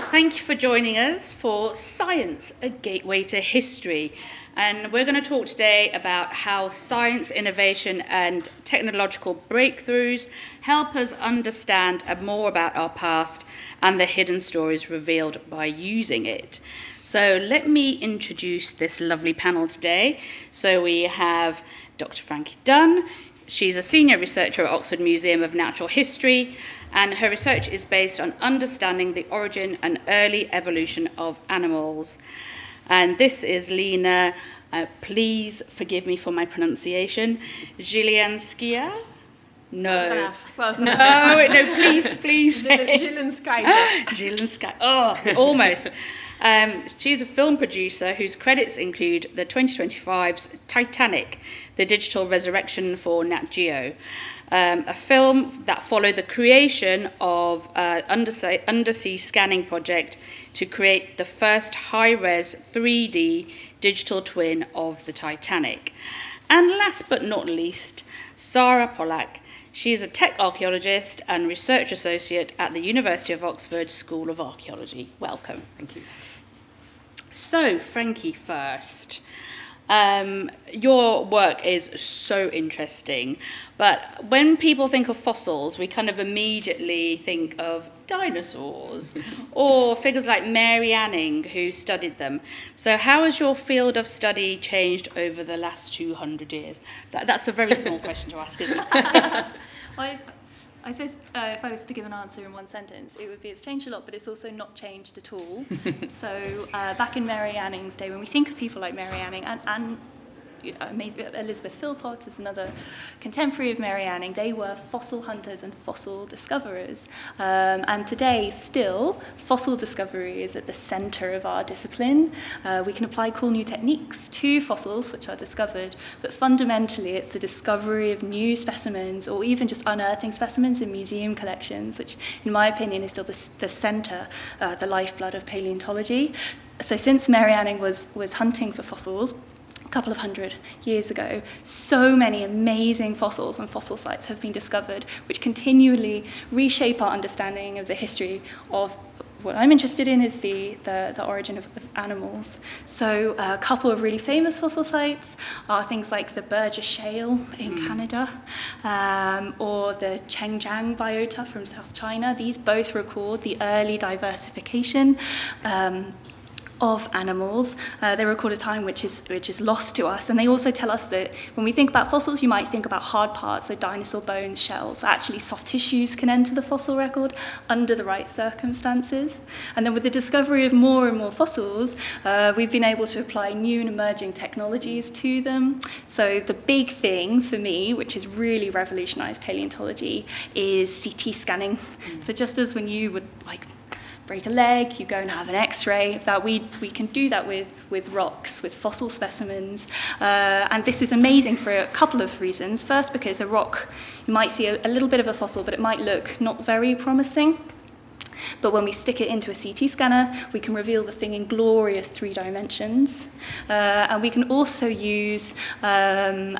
Thank you for joining us for Science, a Gateway to History. And we're going to talk today about how science, innovation and technological breakthroughs help us understand more about our past and the hidden stories revealed by using it. So let me introduce this lovely panel today. So we have Dr. Frankie Dunn. She's a senior researcher at Oxford Museum of Natural History, and her research is based on understanding the origin and early evolution of animals. And this is Lina, please forgive me for my pronunciation, Žilinskaitė? No. No, please. Žilinskaitė. Žilinskaitė. Oh, almost. She's a film producer whose credits include the 2025's Titanic, the digital resurrection for Nat Geo, a film that followed the creation of undersea scanning project to create the first high-res 3D digital twin of the Titanic. And last but not least, Sara Polak. She is a tech archaeologist and research associate at the University of Oxford School of Archaeology. Welcome. Thank you. So, Frankie first. Your work is so interesting, but when people think of fossils, we kind of immediately think of dinosaurs or figures like Mary Anning, who studied them. So how has your field of study changed over the last 200 years? That's a very small question to ask, isn't it? Well, I suppose if I was to give an answer in one sentence, it would be it's changed a lot, but it's also not changed at all. So back in Mary Anning's day, when we think of people like Mary Anning and Elizabeth Philpott is another contemporary of Mary Anning, they were fossil hunters and fossil discoverers. And today, still, fossil discovery is at the center of our discipline. We can apply cool new techniques to fossils which are discovered, but fundamentally it's the discovery of new specimens or even just unearthing specimens in museum collections, which in my opinion is still the center, the lifeblood of paleontology. So since Mary Anning was hunting for fossils, a couple of hundred years ago, so many amazing fossils and fossil sites have been discovered which continually reshape our understanding of the history of what I'm interested in is the origin of animals. So a couple of really famous fossil sites are things like the Burgess Shale in Canada or the Chengjiang biota from South China. These both record the early diversification of animals. They record a time which is lost to us, and they also tell us that when we think about fossils, you might think about hard parts, so dinosaur bones, shells, but actually soft tissues can enter the fossil record under the right circumstances. And then with the discovery of more and more fossils, we've been able to apply new and emerging technologies to them. So the big thing for me, which has really revolutionized paleontology, is CT scanning. So just as when you would break a leg, you go and have an X-ray. That we can do that with rocks, with fossil specimens. And this is amazing for a couple of reasons. First, because a rock, you might see a little bit of a fossil, but it might look not very promising. But when we stick it into a CT scanner, we can reveal the thing in glorious 3 dimensions. And we can also use things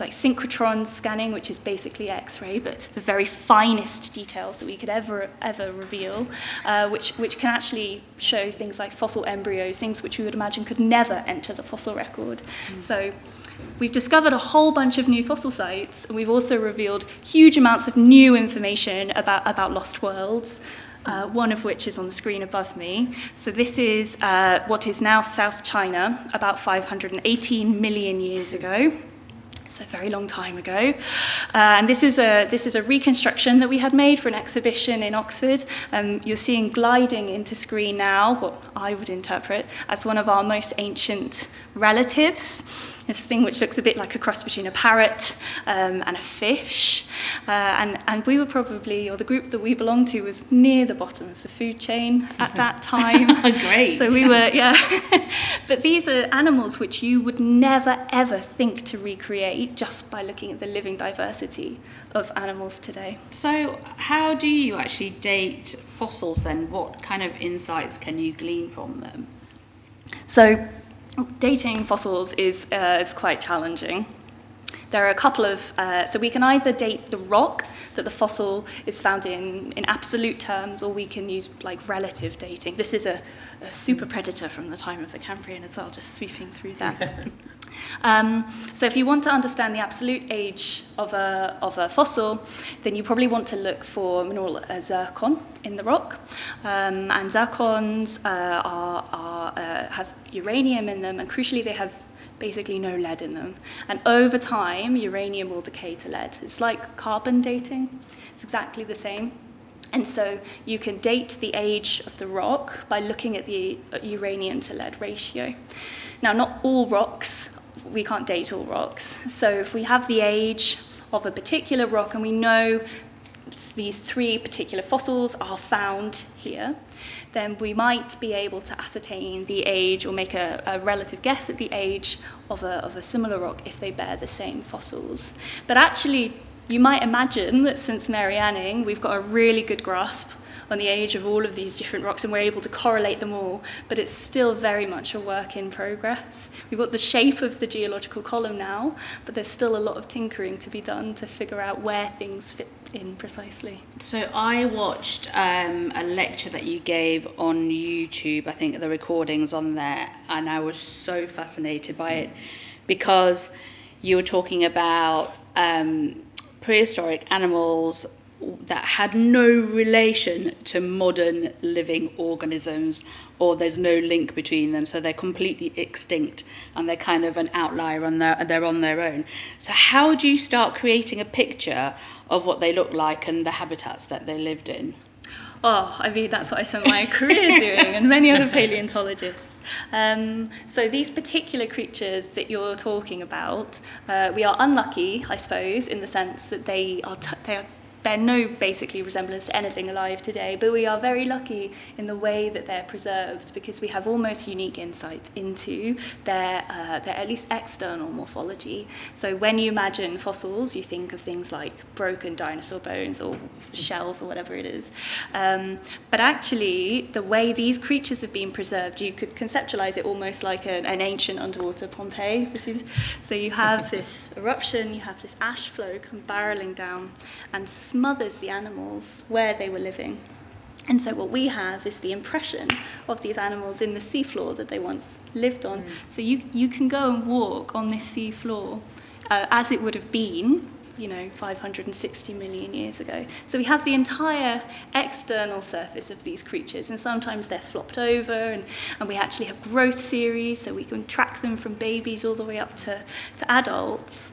like synchrotron scanning, which is basically X-ray, but the very finest details that we could ever reveal, which can actually show things like fossil embryos, things which we would imagine could never enter the fossil record. So we've discovered a whole bunch of new fossil sites, and we've also revealed huge amounts of new information about lost worlds, one of which is on the screen above me. So this is what is now South China, about 518 million years ago. It's a very long time ago. And this is a reconstruction that we had made for an exhibition in Oxford. You're seeing gliding into screen now what I would interpret as one of our most ancient relatives. This thing which looks a bit like a cross between a parrot and a fish. And we were probably, or the group that we belonged to was near the bottom of the food chain at that time. Great. So we were, yeah. But these are animals which you would never, ever think to recreate just by looking at the living diversity of animals today. So how do you actually date fossils then? What kind of insights can you glean from them? So dating fossils is quite challenging. There are a couple of, so we can either date the rock that the fossil is found in absolute terms, or we can use like relative dating. This is a super predator from the time of the Cambrian as well, just sweeping through that. So if you want to understand the absolute age of a fossil, then you probably want to look for mineral zircon in the rock. And zircons have uranium in them, and crucially they have basically no lead in them. And over time, uranium will decay to lead. It's like carbon dating. It's exactly the same. And so you can date the age of the rock by looking at the uranium to lead ratio. Now, not all rocks, we can't date all rocks. So if we have the age of a particular rock and we know these 3 particular fossils are found here, then we might be able to ascertain the age or make a relative guess at the age of a similar rock if they bear the same fossils. But actually, you might imagine that since Mary Anning, we've got a really good grasp on the age of all of these different rocks, and we're able to correlate them all, but it's still very much a work in progress. We've got the shape of the geological column now, but there's still a lot of tinkering to be done to figure out where things fit in precisely. So I watched a lecture that you gave on YouTube, I think the recording's on there, and I was so fascinated by it because you were talking about prehistoric animals that had no relation to modern living organisms, or there's no link between them, so they're completely extinct and they're kind of an outlier they're on their own. So how do you start creating a picture of what they look like and the habitats that they lived in? Oh, I mean, that's what I spent my career doing, and many other paleontologists. So these particular creatures that you're talking about, we are unlucky, I suppose, in the sense that they bear no basically resemblance to anything alive today, but we are very lucky in the way that they're preserved because we have almost unique insight into their at least external morphology. So when you imagine fossils, you think of things like broken dinosaur bones or shells or whatever it is. But actually, the way these creatures have been preserved, you could conceptualize it almost like an ancient underwater Pompeii. So you have this eruption, you have this ash flow come barreling down and smothers the animals where they were living. And so what we have is the impression of these animals in the seafloor that they once lived on. So you can go and walk on this seafloor as it would have been, 560 million years ago. So we have the entire external surface of these creatures, and sometimes they're flopped over, and we actually have growth series, so we can track them from babies all the way up to adults,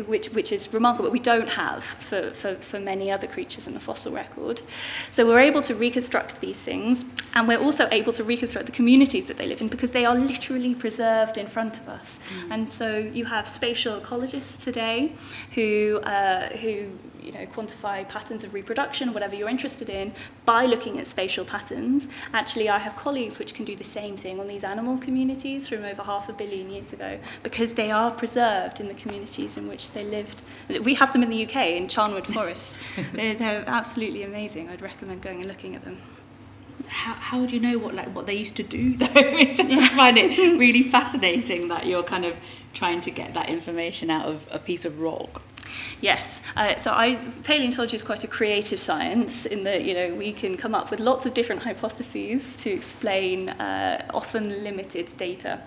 which is remarkable, but we don't have for many other creatures in the fossil record. So we're able to reconstruct these things, and we're also able to reconstruct the communities that they live in because they are literally preserved in front of us. And so you have spatial ecologists today who quantify patterns of reproduction, whatever you're interested in, by looking at spatial patterns. Actually, I have colleagues which can do the same thing on these animal communities from over 500 million years ago, because they are preserved in the communities in which they lived. We have them in the UK, in Charnwood Forest. They're absolutely amazing. I'd recommend going and looking at them. How would you know what they used to do, though? I just find it really fascinating that you're kind of trying to get that information out of a piece of rock. Yes, paleontology is quite a creative science in that, we can come up with lots of different hypotheses to explain often limited data.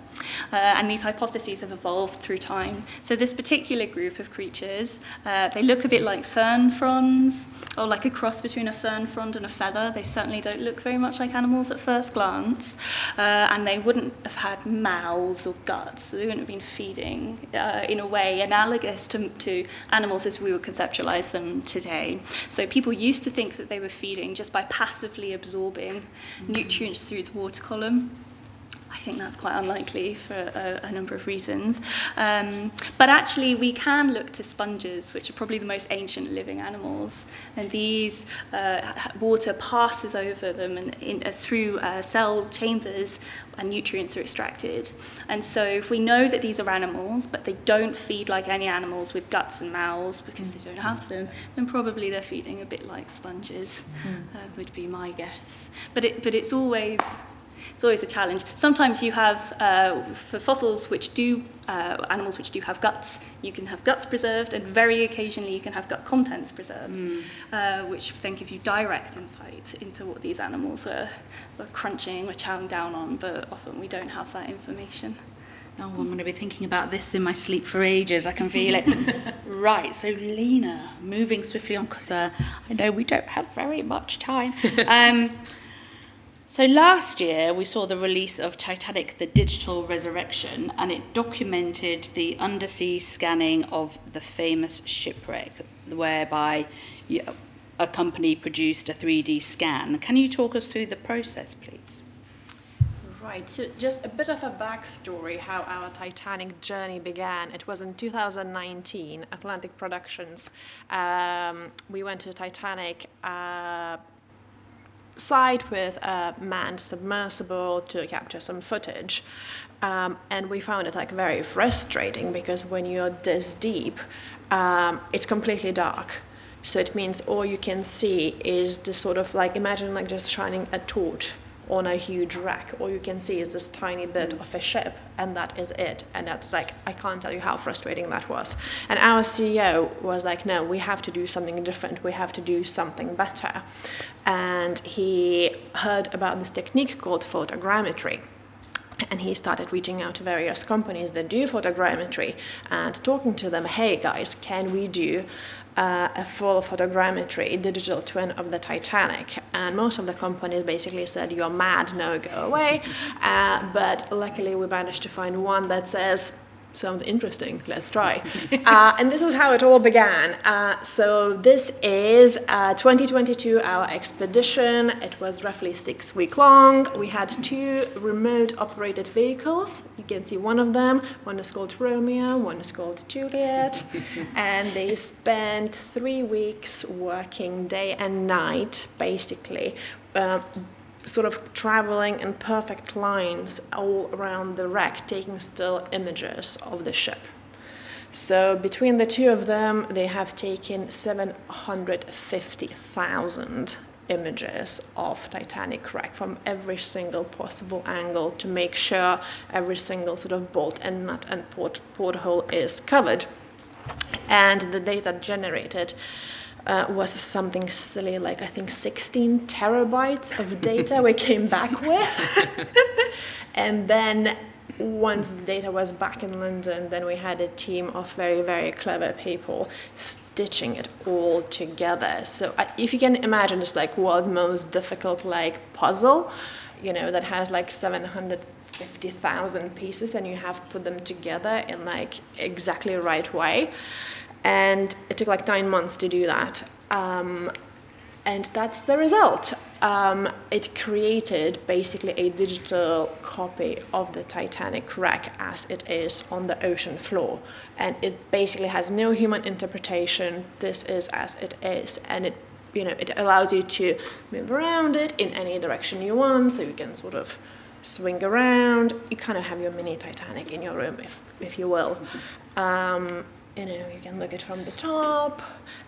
And these hypotheses have evolved through time. So this particular group of creatures, they look a bit like fern fronds, or like a cross between a fern frond and a feather. They certainly don't look very much like animals at first glance. And they wouldn't have had mouths or guts, so they wouldn't have been feeding in a way analogous to animals as we would conceptualize them today. So people used to think that they were feeding just by passively absorbing nutrients through the water column. I think that's quite unlikely for a number of reasons. But actually, we can look to sponges, which are probably the most ancient living animals. And these water passes over them and through cell chambers, and nutrients are extracted. And so if we know that these are animals, but they don't feed like any animals with guts and mouths because they don't have them, then probably they're feeding a bit like sponges, would be my guess. But it's always It's always a challenge. Sometimes you have, for fossils which do, animals which do have guts, you can have guts preserved, and very occasionally you can have gut contents preserved, which then give you direct insight into what these animals were crunching or chowing down on, but often we don't have that information. Oh, I'm going to be thinking about this in my sleep for ages. I can feel it. Right, so Lina, moving swiftly on, because I know we don't have very much time. So last year we saw the release of Titanic, the Digital Resurrection, and it documented the undersea scanning of the famous shipwreck, whereby a company produced a 3D scan. Can you talk us through the process, please? Right, so just a bit of a backstory how our Titanic journey began. It was in 2019, Atlantic Productions. We went to Titanic site with a manned submersible to capture some footage. And we found it like very frustrating because when you're this deep, it's completely dark. So it means all you can see is the sort of like, imagine like just shining a torch on a huge wreck. All you can see is this tiny bit of a ship, and that is it. And that's like, I can't tell you how frustrating that was. And our CEO was like, no, we have to do something different. We have to do something better. And he heard about this technique called photogrammetry. And he started reaching out to various companies that do photogrammetry and talking to them, hey guys, can we do a full photogrammetry digital twin of the Titanic? And most of the companies basically said, you're mad, no, go away. But luckily we managed to find one that says, sounds interesting, let's try. And this is how it all began. So this is 2022, our expedition. It was roughly 6 weeks long. We had 2 remote operated vehicles. You can see one of them. One is called Romeo, one is called Juliet. And they spent 3 weeks working day and night, basically, sort of traveling in perfect lines all around the wreck, taking still images of the ship. So between the 2 of them, they have taken 750,000 images of Titanic wreck from every single possible angle to make sure every single sort of bolt and nut and porthole is covered. And the data generated was something silly, like I think 16 terabytes of data we came back with. And then once the data was back in London, then we had a team of very, very clever people stitching it all together. So if you can imagine, it's like world's most difficult like puzzle, you know, that has like 750,000 pieces, and you have to put them together in like exactly the right way. And it took like 9 months to do that. And that's the result. It created basically a digital copy of the Titanic wreck as it is on the ocean floor. And it basically has no human interpretation. This is as it is. And it, you know, it allows you to move around it in any direction you want. So you can sort of swing around. You kind of have your mini Titanic in your room, if you will. You know, you can look at it from the top,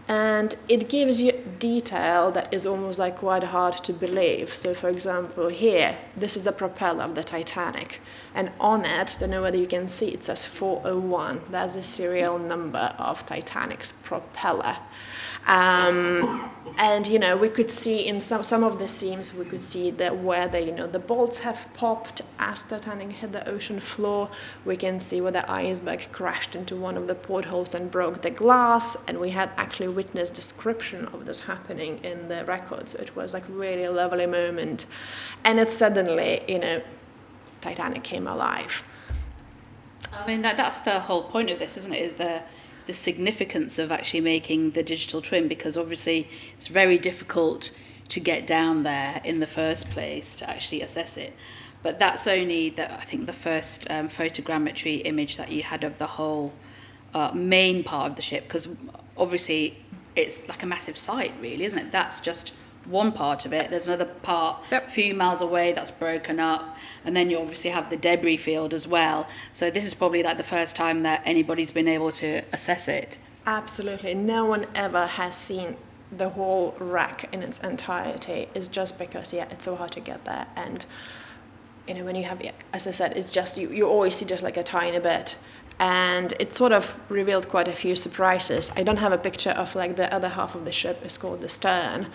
and it gives you detail that is almost like quite hard to believe. So for example, here, this is the propeller of the Titanic, and on it, I don't know whether you can see, it says 401. That's the serial number of Titanic's propeller. And you know, we could see in some of the seams, we could see that where the bolts have popped as the Titanic hit the ocean floor. We can see where the iceberg crashed into one of the portholes and broke the glass, and we had actually witnessed description of this happening in the records. So it was like really a lovely moment, and it suddenly, you know, Titanic came alive. I mean, that's the whole point of this, isn't it? The significance of actually making the digital twin, because obviously it's very difficult to get down there in the first place to actually assess it. But that's only I think the first photogrammetry image that you had of the whole main part of the ship, because obviously it's like a massive site, really, isn't it? That's just one part of it. There's another part a few miles away that's broken up, and then you obviously have the debris field as well. So this is probably like the first time that anybody's been able to assess it. Absolutely. No one ever has seen the whole wreck in its entirety. It's just because, yeah, it's so hard to get there. And when you have, as I said, it's just, you always see just like a tiny bit. And it sort of revealed quite a few surprises. I don't have a picture of like the other half of the ship. It's called the stern.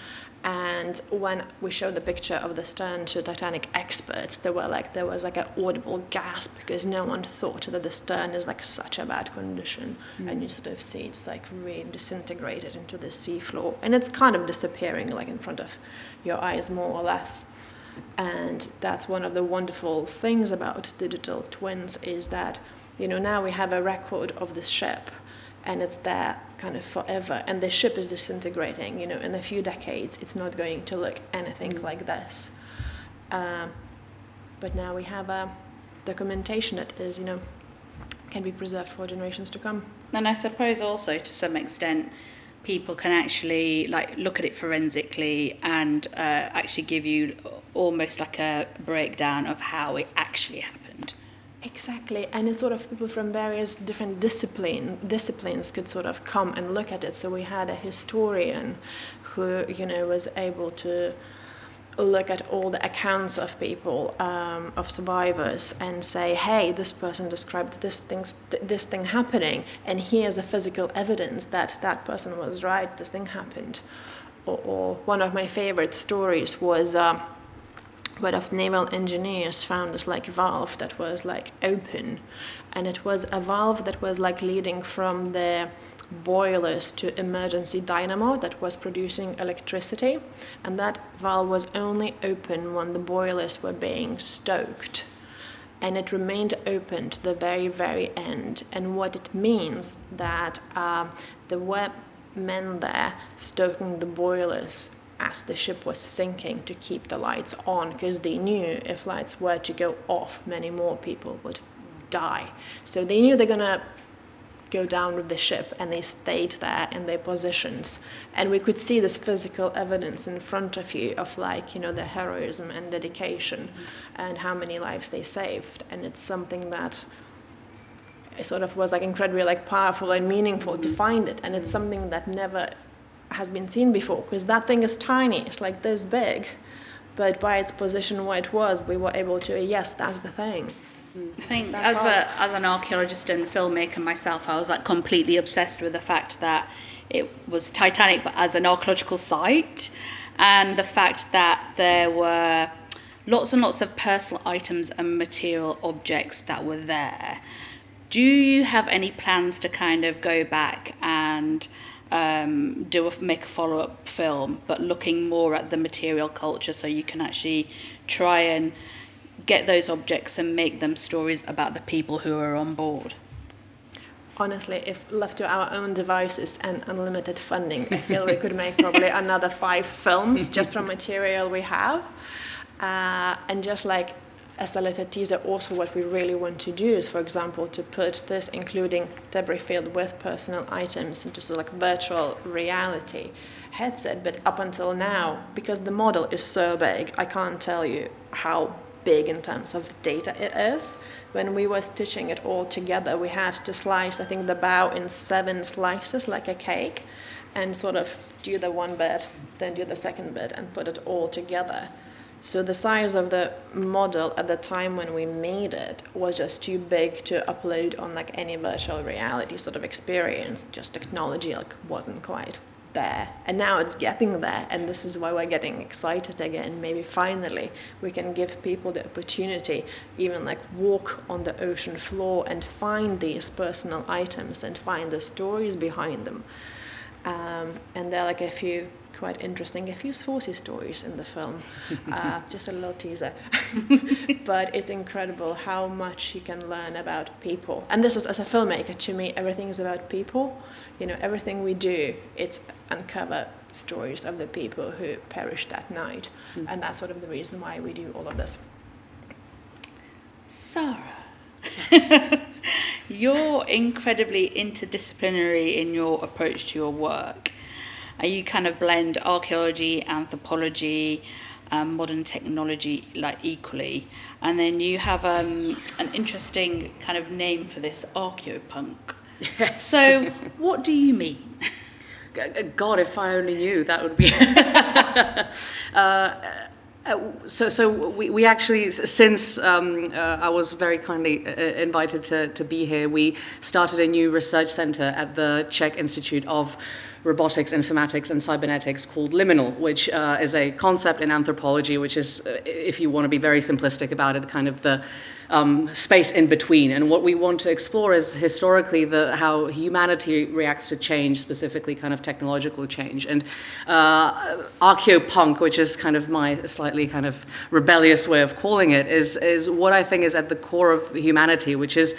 And when we showed the picture of the stern to Titanic experts, there was like an audible gasp, because no one thought that the stern is like such a bad condition. And you sort of see it's like really disintegrated into the seafloor, and it's kind of disappearing like in front of your eyes, more or less. And that's one of the wonderful things about digital twins, is that now we have a record of the ship, and it's there kind of forever, and the ship is disintegrating. In a few decades it's not going to look anything like this, but now we have a documentation that is can be preserved for generations to come. And I suppose also to some extent people can actually like look at it forensically and actually give you almost like a breakdown of how it actually happened. Exactly, and it's sort of people from various different disciplines could sort of come and look at it. So we had a historian who, was able to look at all the accounts of people, of survivors, and say, hey, this person described this thing happening, and here's a physical evidence that that person was right, this thing happened. Or one of my favorite stories was one of naval engineers found this like valve that was like open, and it was a valve that was like leading from the boilers to emergency dynamo that was producing electricity, and that valve was only open when the boilers were being stoked, and it remained open to the very, very end. And what it means that there were men there stoking the boilers as the ship was sinking to keep the lights on, because they knew if lights were to go off, many more people would die. So they knew they're gonna go down with the ship, and they stayed there in their positions. And we could see this physical evidence in front of you of the heroism and dedication and how many lives they saved. And it's something that it sort of was like incredibly like powerful and meaningful to find it. And it's something that never has been seen before, because that thing is tiny, it's like this big, but by its position where it was, we were able to, yes, that's the thing. I think as an archaeologist and filmmaker myself, I was like completely obsessed with the fact that it was Titanic, but as an archaeological site, and the fact that there were lots and lots of personal items and material objects that were there. Do you have any plans to kind of go back and make a follow-up film, but looking more at the material culture, so you can actually try and get those objects and make them stories about the people who are on board? Honestly, if left to our own devices and unlimited funding, I feel we could make probably another 5 films just from material we have. And just like as a little teaser, also what we really want to do is, for example, to put this, including debris field with personal items, into sort of like virtual reality headset. But up until now, because the model is so big, I can't tell you how big in terms of data it is. When we were stitching it all together, we had to slice, I think, the bow in 7 slices like a cake, and sort of do the one bit, then do the second bit, and put it all together. So the size of the model at the time when we made it was just too big to upload on like any virtual reality sort of experience. Just technology like wasn't quite there. And now it's getting there, and this is why we're getting excited again. Maybe finally we can give people the opportunity, even like walk on the ocean floor and find these personal items and find the stories behind them. And there are like a few quite interesting, a few saucy stories in the film. Just a little teaser. But it's incredible how much you can learn about people. And this is, as a filmmaker, to me, everything is about people. Everything we do, it's uncover stories of the people who perished that night. And that's sort of the reason why we do all of this. Sara, yes. You're incredibly interdisciplinary in your approach to your work. You kind of blend archaeology, anthropology, modern technology like equally, and then you have an interesting kind of name for this, archaeopunk. Yes. So what do you mean? God, if I only knew, that would be So we actually, since I was very kindly invited to be here, we started a new research center at the Czech Institute of Robotics, Informatics, and Cybernetics called Liminal, which is a concept in anthropology, which is, if you want to be very simplistic about it, kind of the space in between. And what we want to explore is historically how humanity reacts to change, specifically kind of technological change. And archaeopunk, which is kind of my slightly kind of rebellious way of calling it, is what I think is at the core of humanity, which is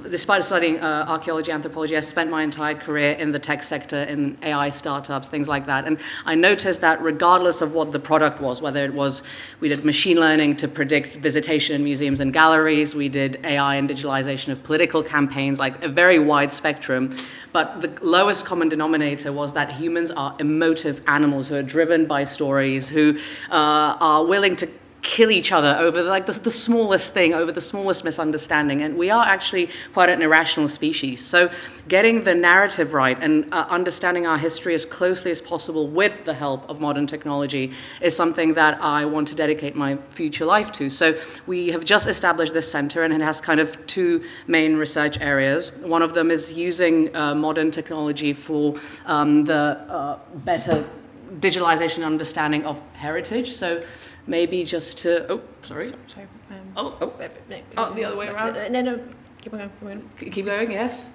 despite studying archaeology, anthropology, I spent my entire career in the tech sector, in AI startups, things like that. And I noticed that regardless of what the product was, whether it was, we did machine learning to predict visitation in museums and galleries, we did AI and digitalization of political campaigns, like a very wide spectrum. But the lowest common denominator was that humans are emotive animals who are driven by stories, who are willing to kill each other over the smallest thing, over the smallest misunderstanding. And we are actually quite an irrational species. So getting the narrative right and understanding our history as closely as possible with the help of modern technology is something that I want to dedicate my future life to. So we have just established this center, and it has kind of two main research areas. One of them is using modern technology for the better digitalization and understanding of heritage. So maybe just to, sorry, the other way around? No, keep on going. Keep going, yes.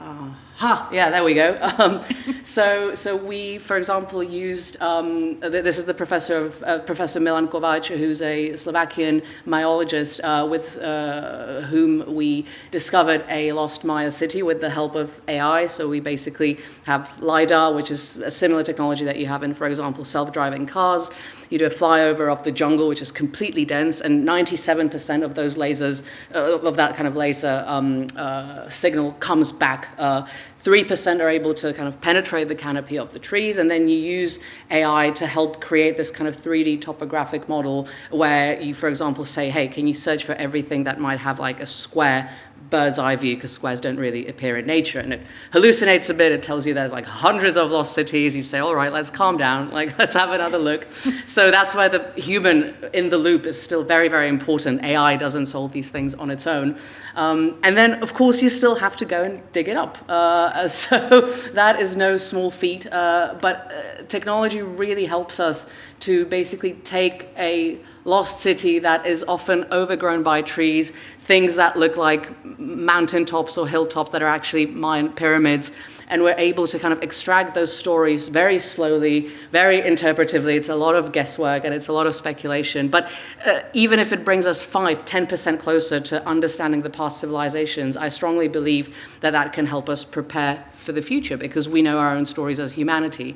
Yeah, there we go. So we, for example, used, this is the Professor Milan Kovac, who's a Slovakian myologist with whom we discovered a lost Maya city with the help of AI. So we basically have LiDAR, which is a similar technology that you have in, for example, self-driving cars. You do a flyover of the jungle, which is completely dense, and 97% of those lasers, of that kind of laser signal comes back. 3% are able to kind of penetrate the canopy of the trees, and then you use AI to help create this kind of 3D topographic model where you, for example, say, hey, can you search for everything that might have like a square bird's eye view, because squares don't really appear in nature, and it hallucinates a bit. It tells you there's like hundreds of lost cities. You say, all right, let's calm down, like let's have another look. So that's where the human in the loop is still very, very important. AI doesn't solve these things on its own. And then, of course, you still have to go and dig it up. So that is no small feat, but technology really helps us to basically take a lost city that is often overgrown by trees, things that look like mountaintops or hilltops that are actually Mayan pyramids, and we're able to kind of extract those stories very slowly, very interpretively. It's a lot of guesswork and it's a lot of speculation, but even if it brings us 5-10% closer to understanding the past civilizations, I strongly believe that that can help us prepare for the future, because we know our own stories as humanity.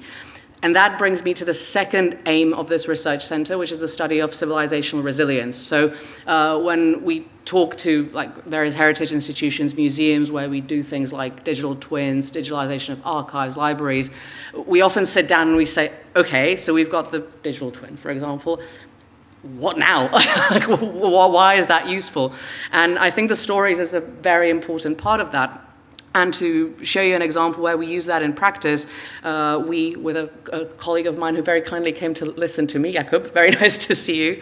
And that brings me to the second aim of this research center, which is the study of civilizational resilience. So when we talk to like various heritage institutions, museums, where we do things like digital twins, digitalization of archives, libraries, we often sit down and we say, okay, so we've got the digital twin, for example. What now? Like, why is that useful? And I think the stories is a very important part of that. And to show you an example where we use that in practice, we, with a colleague of mine who very kindly came to listen to me, Jakub, very nice to see you,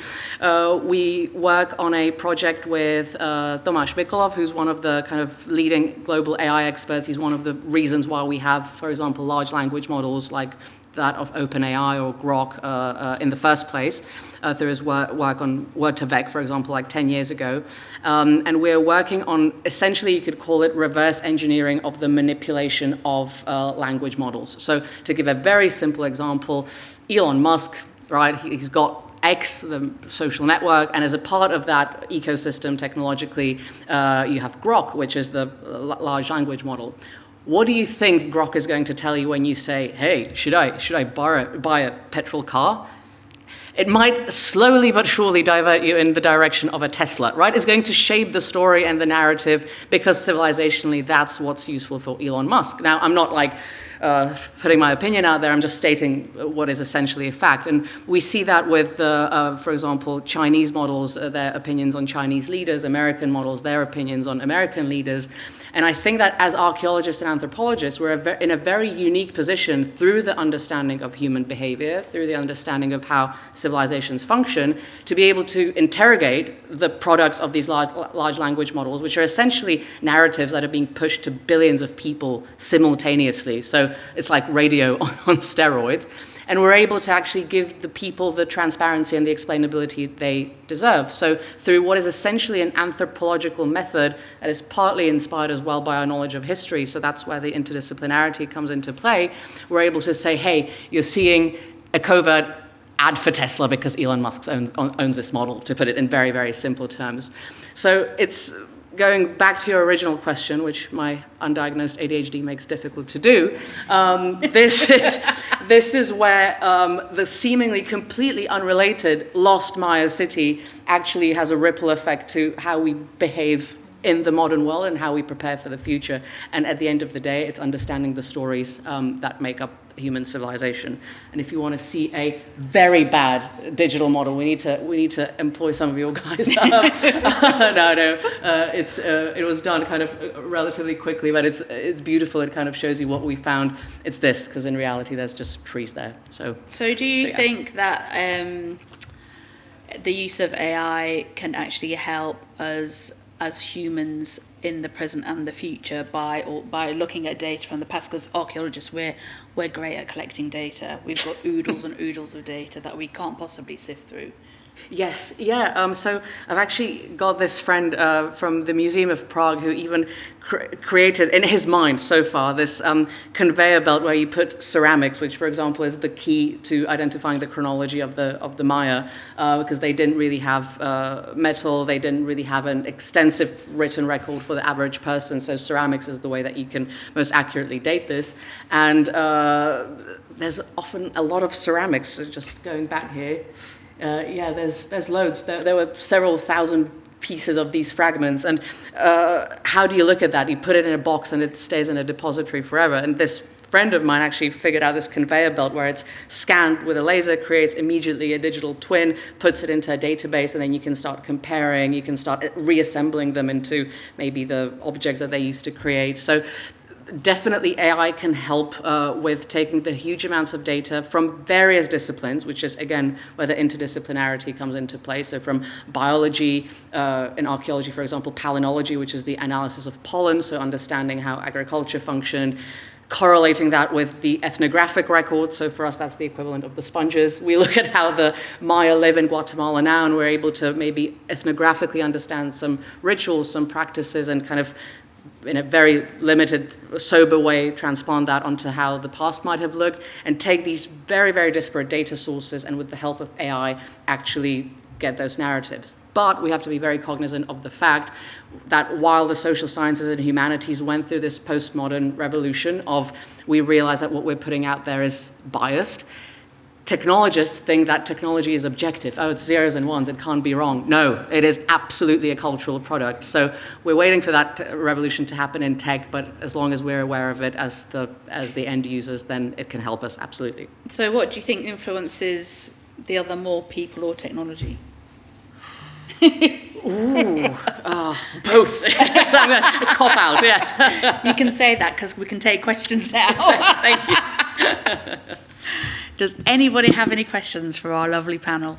we work on a project with Tomáš Mikolov, who's one of the kind of leading global AI experts. He's one of the reasons why we have, for example, large language models like that of OpenAI or Grok in the first place, through his work on Word2Vec, for example, like 10 years ago. And we're working on, essentially, you could call it reverse engineering of the manipulation of language models. So to give a very simple example, Elon Musk, right, he's got X, the social network, and as a part of that ecosystem technologically, you have Grok, which is the large language model. What do you think Grok is going to tell you when you say, hey, should I buy a petrol car? It might slowly but surely divert you in the direction of a Tesla, right? It's going to shape the story and the narrative, because civilizationally that's what's useful for Elon Musk. Now, I'm not like putting my opinion out there, I'm just stating what is essentially a fact. And we see that with, for example, Chinese models, their opinions on Chinese leaders, American models, their opinions on American leaders. And I think that as archaeologists and anthropologists, we're in a very unique position through the understanding of human behavior, through the understanding of how civilizations function, to be able to interrogate the products of these large language models, which are essentially narratives that are being pushed to billions of people simultaneously. So it's like radio on steroids. And we're able to actually give the people the transparency and the explainability they deserve. So through what is essentially an anthropological method that is partly inspired as well by our knowledge of history, so that's where the interdisciplinarity comes into play, we're able to say, hey, you're seeing a covert ad for Tesla because Elon Musk owns this model, to put it in very, very simple terms. So it's going back to your original question, which my undiagnosed ADHD makes difficult to do, this is where the seemingly completely unrelated Lost Maya city actually has a ripple effect to how we behave in the modern world and how we prepare for the future. And at the end of the day, it's understanding the stories that make up human civilization. And if you want to see a very bad digital model, we need to employ some of your guys. It was done kind of relatively quickly, but it's beautiful. It kind of shows you what we found. It's this, because in reality, there's just trees there. So do you think that the use of AI can actually help us as humans in the present and the future by looking at data from the past? Because archaeologists, we're great at collecting data. We've got oodles and oodles of data that we can't possibly sift through. Yes, yeah. So I've actually got this friend from the Museum of Prague who even created in his mind so far this conveyor belt where you put ceramics, which, for example, is the key to identifying the chronology of the Maya, because they didn't really have metal, they didn't really have an extensive written record for the average person. So ceramics is the way that you can most accurately date this. And there's often a lot of ceramics. So just going back here. There's loads. There were several thousand pieces of these fragments. And how do you look at that? You put it in a box and it stays in a depository forever. And this friend of mine actually figured out this conveyor belt where it's scanned with a laser, creates immediately a digital twin, puts it into a database, and then you can start comparing, you can start reassembling them into maybe the objects that they used to create. So definitely AI can help with taking the huge amounts of data from various disciplines, which is, again, where the interdisciplinarity comes into play. So from biology, in archaeology, for example, paleontology, which is the analysis of pollen, so understanding how agriculture functioned, correlating that with the ethnographic record. So for us, that's the equivalent of the sponges. We look at how the Maya live in Guatemala now, and we're able to maybe ethnographically understand some rituals, some practices, and kind of in a very limited, sober way, transplant that onto how the past might have looked, and take these very, very disparate data sources, and with the help of AI, actually get those narratives. But we have to be very cognizant of the fact that while the social sciences and humanities went through this postmodern revolution of, we realize that what we're putting out there is biased, technologists think that technology is objective. Oh, it's zeros and ones, it can't be wrong. No, it is absolutely a cultural product. So we're waiting for that revolution to happen in tech, but as long as we're aware of it as the end users, then it can help us, absolutely. So what do you think influences the other more, people or technology? Both. Cop out, yes. You can say that because we can take questions now. Thank you. Does anybody have any questions for our lovely panel?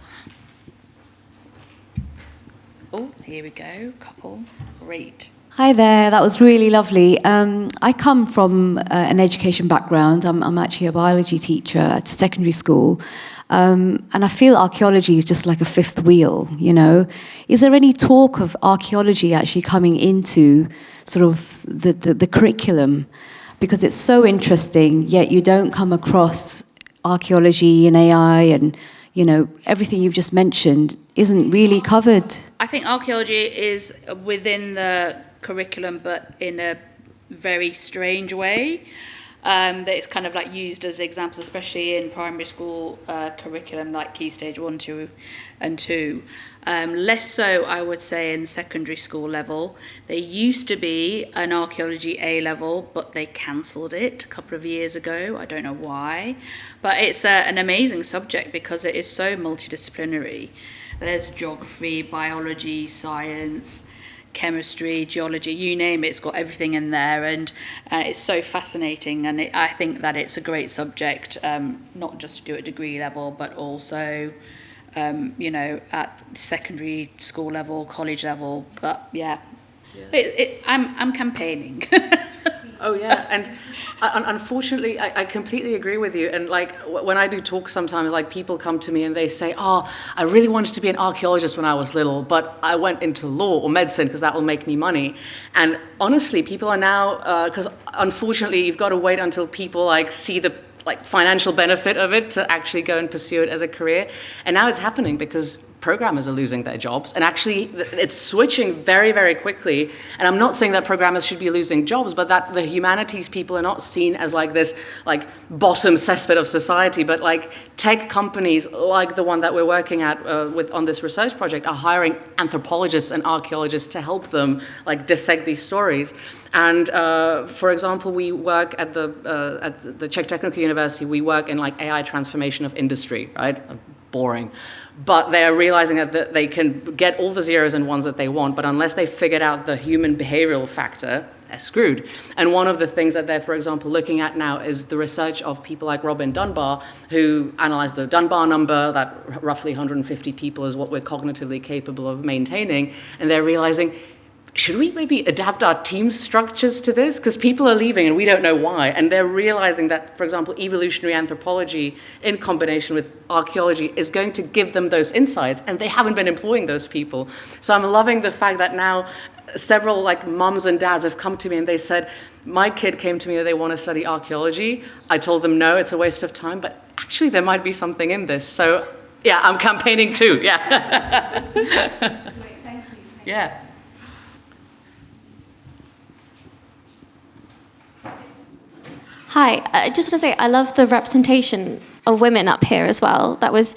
Oh, here we go, couple. Great. Hi there, that was really lovely. I come from an education background. I'm actually a biology teacher at a secondary school. And I feel archaeology is just like a fifth wheel, you know. Is there any talk of archaeology actually coming into sort of the curriculum? Because it's so interesting, yet you don't come across archaeology and AI and, you know, everything you've just mentioned isn't really covered. I think archaeology is within the curriculum, but in a very strange way. That it's kind of like used as examples, especially in primary school curriculum, like Key Stage 1, 2, and 2. Less so, I would say, in secondary school level. There used to be an archaeology A level, but they cancelled it a couple of years ago. I don't know why. But it's an amazing subject because it is so multidisciplinary. There's geography, biology, science, chemistry, geology, you name it, it's got everything in there, and it's so fascinating, and I think that it's a great subject, not just to do at degree level, but also at secondary school level, college level. But I'm campaigning. Oh yeah, and unfortunately, I completely agree with you. And like when I do talks, sometimes like people come to me and they say, "Oh, I really wanted to be an archaeologist when I was little, but I went into law or medicine because that will make me money." And honestly, people are now, because unfortunately, you've got to wait until people like see the financial benefit of it to actually go and pursue it as a career. And now it's happening because programmers are losing their jobs, and actually it's switching very, very quickly. And I'm not saying that programmers should be losing jobs, but that the humanities people are not seen as like this bottom cesspit of society, but like tech companies like the one that we're working at on this research project are hiring anthropologists and archaeologists to help them like dissect these stories. And for example, we work at the Czech Technical University, we work in like AI transformation of industry, right? Boring. But they are realizing that they can get all the zeros and ones that they want, but unless they figured out the human behavioral factor, they're screwed. And one of the things that they're, for example, looking at now is the research of people like Robin Dunbar, who analyzed the Dunbar number, that roughly 150 people is what we're cognitively capable of maintaining, and they're realizing, should we maybe adapt our team structures to this? Because people are leaving and we don't know why. And they're realizing that, for example, evolutionary anthropology in combination with archaeology is going to give them those insights, and they haven't been employing those people. So I'm loving the fact that now several like mums and dads have come to me and they said, my kid came to me that they want to study archaeology. I told them, no, it's a waste of time, but actually there might be something in this. So yeah, I'm campaigning too, yeah. Great, thank you. Yeah. Hi, I just want to say I love the representation of women up here as well. That was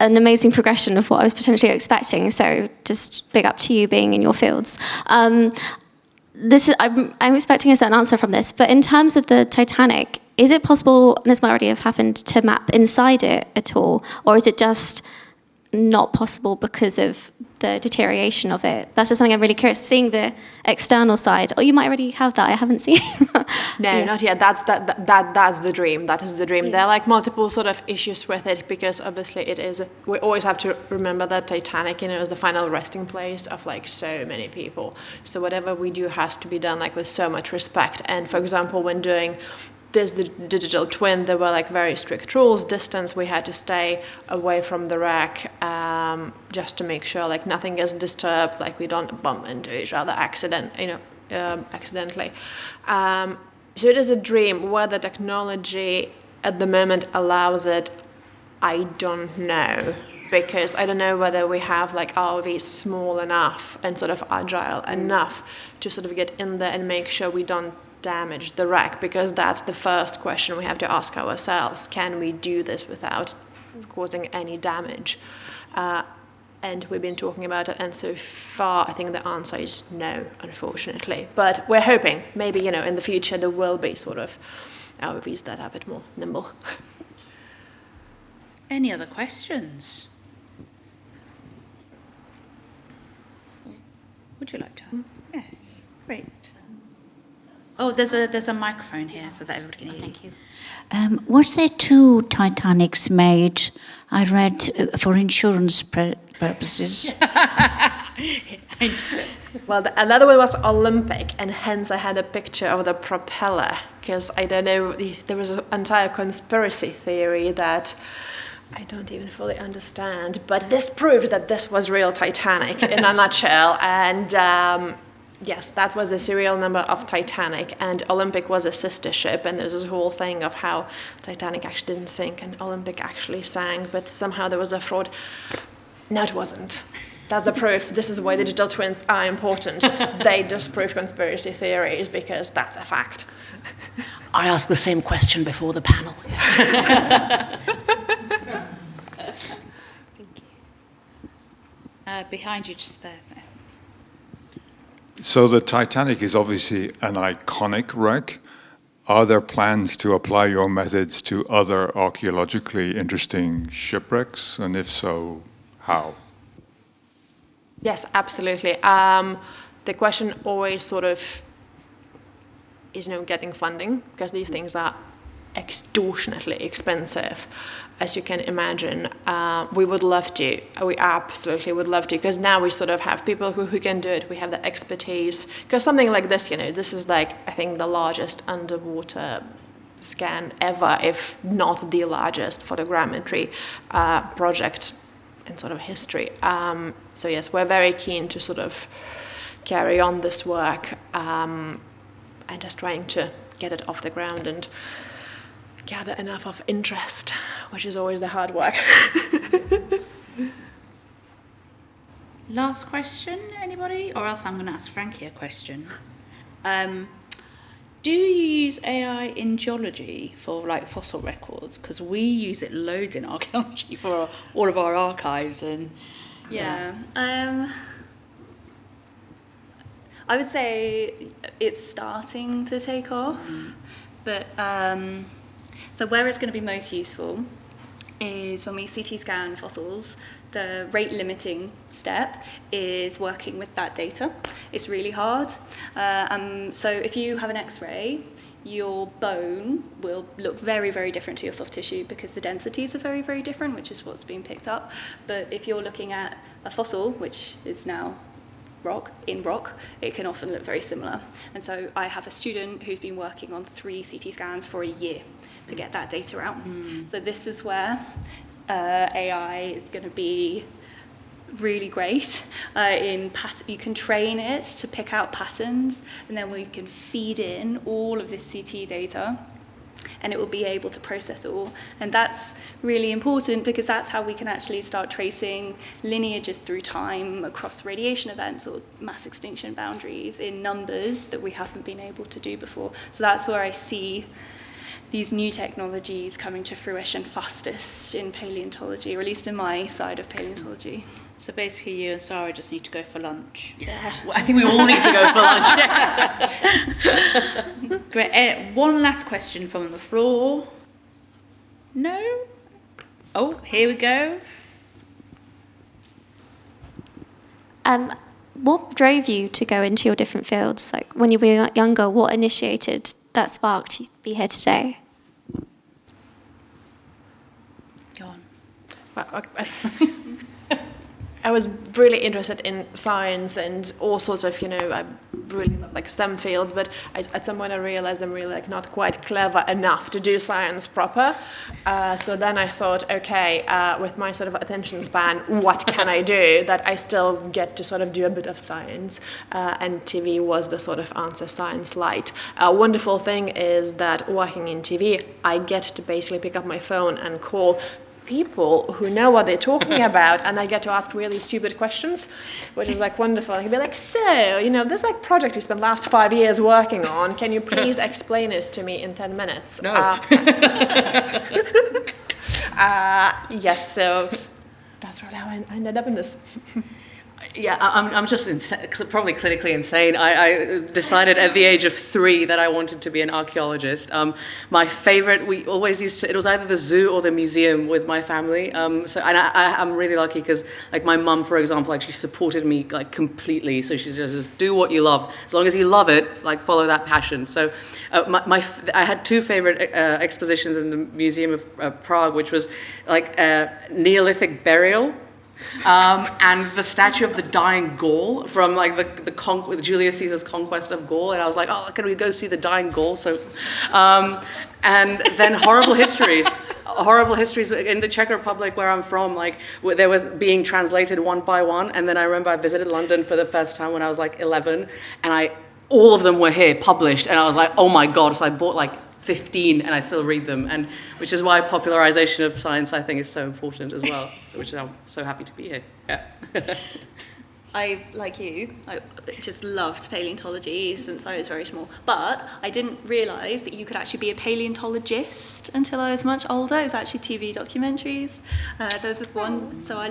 an amazing progression of what I was potentially expecting. So just big up to you being in your fields. I'm expecting a certain answer from this, but in terms of the Titanic, is it possible, and this might already have happened, to map inside it at all, or is it just not possible because of the deterioration of it? That's just something I'm really curious, seeing the external side. Or you might already have that, I haven't seen. No, not yet. That's the dream. That is the dream. Yeah. There are like multiple sort of issues with it, because obviously it is. We always have to remember that Titanic, is the final resting place of like so many people. So whatever we do has to be done like with so much respect. And for example, when doing the digital twin, there were like very strict rules. Distance, we had to stay away from the wreck, just to make sure like nothing is disturbed, like we don't bump into each other accidentally. So it is a dream. Whether technology at the moment allows it, I don't know, because I don't know whether we have like ROVs small enough and sort of agile enough to sort of get in there and make sure we don't damage the wreck, because that's the first question we have to ask ourselves. Can we do this without causing any damage? And we've been talking about it, and so far I think the answer is no, unfortunately. But we're hoping maybe, in the future there will be sort of ROVs that are a bit more nimble. Any other questions? Would you like to? Yes, great. Oh, there's a microphone here so that everybody can hear you. Thank you. Was there two Titanics made? I read for insurance purposes. Well, another one was Olympic, and hence I had a picture of the propeller, because I don't know, there was an entire conspiracy theory that I don't even fully understand, but this proves that this was real Titanic in a nutshell. And yes, that was the serial number of Titanic, and Olympic was a sister ship, and there's this whole thing of how Titanic actually didn't sink and Olympic actually sank, but somehow there was a fraud. No, it wasn't. That's the proof. This is why digital twins are important. They disprove conspiracy theories, because that's a fact. I asked the same question before the panel. Behind you, just there. So the Titanic is obviously an iconic wreck. Are there plans to apply your methods to other archaeologically interesting shipwrecks? And if so, how? Yes, absolutely. The question always sort of is, getting funding, because these things are extortionately expensive, as you can imagine. We would love to. We absolutely would love to, because now we sort of have people who can do it. We have the expertise. Because something like this, this is like, I think, the largest underwater scan ever, if not the largest photogrammetry project in sort of history. So yes, we're very keen to sort of carry on this work and just trying to get it off the ground and gather enough of interest, which is always the hard work. Last question, anybody? Or else I'm going to ask Frankie a question. Do you use AI in geology for like fossil records? Because we use it loads in archaeology for all of our archives and I would say it's starting to take off, but so where it's going to be most useful is when we CT scan fossils. The rate limiting step is working with that data. It's really hard. So if you have an X-ray, your bone will look very, very different to your soft tissue because the densities are very, very different, which is what's being picked up. But if you're looking at a fossil, which is now rock, it can often look very similar. And so I have a student who's been working on 3 CT scans for a year to get that data out. So this is where AI is going to be really great. You can train it to pick out patterns, and then we can feed in all of this CT data, and it will be able to process it all. And that's really important because that's how we can actually start tracing lineages through time across radiation events or mass extinction boundaries in numbers that we haven't been able to do before. So that's where I see these new technologies coming to fruition fastest in paleontology, or at least in my side of paleontology. so basically you and Sara just need to go for lunch. Yeah, I think we all need to go for lunch. Great. One last question from the floor. No? Oh, here we go. What drove you to go into your different fields? Like when you were younger, what initiated that spark to be here today? Go on. Well, I was really interested in science and all sorts of, I really like STEM fields, but at some point I realized I'm really not quite clever enough to do science proper. So then I thought, okay, with my sort of attention span, what can I do that I still get to sort of do a bit of science? And TV was the sort of answer, science light. A wonderful thing is that working in TV, I get to basically pick up my phone and call people who know what they're talking about, and I get to ask really stupid questions, which is wonderful. And he'd be like, so, this project we spent last 5 years working on, can you please explain it to me in 10 minutes? No. Yes, so that's really how I ended up in this. Yeah, I'm just probably clinically insane. I decided at the age of 3 that I wanted to be an archaeologist. My favorite, we always used to, it was either the zoo or the museum with my family. I'm really lucky because my mum, for example, actually supported me completely. So she says, just do what you love. As long as you love it, follow that passion. So I had 2 favorite expositions in the Museum of Prague, which was Neolithic burial. And the statue of the dying Gaul from the Julius Caesar's conquest of Gaul, and I was like, oh, can we go see the dying Gaul? So, and then horrible histories in the Czech Republic where I'm from. There was being translated one by one, and then I remember I visited London for the first time when I was 11, and all of them were here published, and I was like, oh my god! So I bought 15, and I still read them, and which is why popularization of science, I think, is so important as well. So, which I'm so happy to be here. Yeah. I, like you, I just loved paleontology since I was very small. But I didn't realise that you could actually be a paleontologist until I was much older. It was actually TV documentaries. There was this one, so I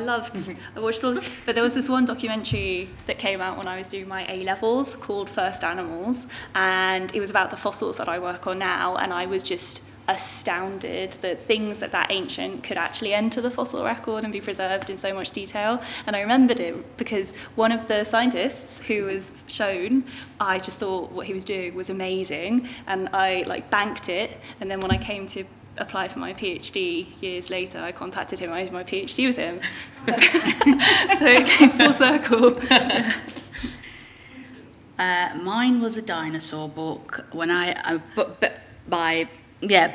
watched all, but there was this one documentary that came out when I was doing my A-levels called First Animals, and it was about the fossils that I work on now, and I was just astounded that things that ancient could actually enter the fossil record and be preserved in so much detail. And I remembered it because one of the scientists who was shown, I just thought what he was doing was amazing, and I like banked it. And then when I came to apply for my PhD years later, I contacted him. I did my PhD with him. So it came full circle. Mine was a dinosaur book when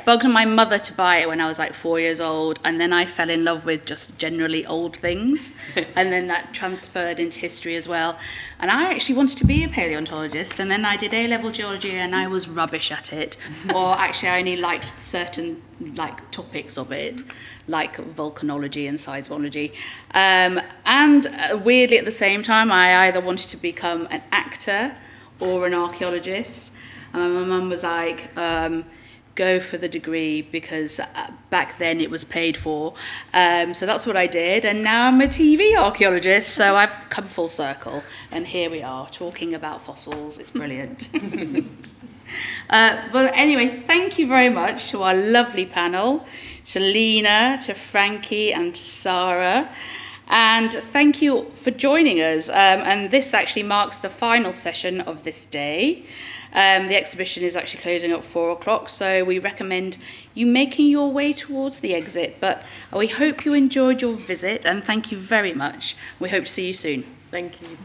bugged my mother to buy it when I was like 4 years old, and then I fell in love with just generally old things, and then that transferred into history as well. And I actually wanted to be a paleontologist, and then I did A-level geology and I was rubbish at it, or actually I only liked certain like topics of it, like volcanology and seismology. And weirdly at the same time, I either wanted to become an actor or an archaeologist. And my mum was like, go for the degree, because back then it was paid for. So that's what I did, and now I'm a TV archaeologist, so I've come full circle, and here we are talking about fossils. It's brilliant. Well, anyway, thank you very much to our lovely panel, to Lina, to Frankie, and to Sara. And thank you for joining us. And this actually marks the final session of this day. The exhibition is actually closing at 4 o'clock, so we recommend you making your way towards the exit. But we hope you enjoyed your visit, and thank you very much. We hope to see you soon. Thank you.